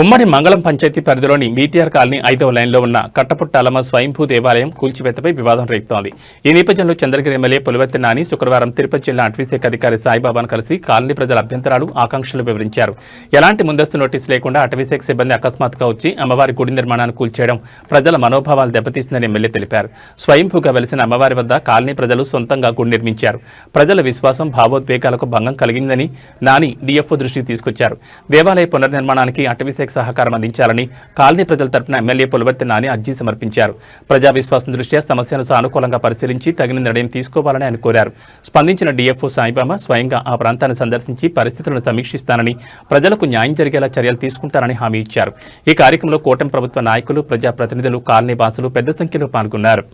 ఉమ్మడి మంగళం పంచాయతీ పరిధిలోని మీటీఆర్ కాలనీ 5వ లైన్లో ఉన్న కట్టపుట్టాలమ్మ స్వయంభూ దేవాలయం కూల్చివేతపై వివాదం రేగుతోంది. ఈ నేపథ్యంలో చంద్రగిరి ఎమ్మెల్యే పులివర్తి నాని శుక్రవారం తిరుపతి జిల్లా అటవీశాఖ అధికారి సాయిబాబాను కలిసి కాలనీ ప్రజల అభ్యంతరాలు, ఆకాంక్షలు వివరించారు. ఎలాంటి ముందస్తు నోటీసు లేకుండా అటవీశాఖ సిబ్బంది అకస్మాత్తుగా వచ్చి అమ్మవారి గుడి నిర్మాణాన్ని కూల్చేయడం ప్రజల మనోభావాలు దెబ్బతీస్తుందని ఎమ్మెల్యే తెలిపారు. స్వయంభూగా వెలిసిన అమ్మవారి వద్ద కాలనీ ప్రజలు సొంతంగా గుడి నిర్మించారు. ప్రజల విశ్వాసం, భావోద్వేగాలకు భంగం కలిగిందని నాని డీఎఫ్ఓ దృష్టికి తీసుకొచ్చారు. దేవాలయ పునర్నిర్మాణానికి అటవీశాఖ సహకారం అందించాలని కాలనీ ప్రజల తరపున ఎమ్మెల్యే పులివర్తి నాని అర్జీ సమర్పించారు. ప్రజా విశ్వాసం దృష్ట్యా సమస్యను సానుకూలంగా పరిశీలించి తగిన నిర్ణయం తీసుకోవాలని ఆయన కోరారు. స్పందించిన డీఎఫ్ఓ సాయిబాబా స్వయంగా ఆ ప్రాంతాన్ని సందర్శించి పరిస్థితులను సమీక్షిస్తానని, ప్రజలకు న్యాయం జరిగేలా చర్యలు తీసుకుంటారని హామీ ఇచ్చారు. ఈ కార్యక్రమంలో కూటమి ప్రభుత్వ నాయకులు, ప్రజాప్రతినిధులు, కాలనీ వాసులు పెద్ద సంఖ్యలో పాల్గొన్నారు.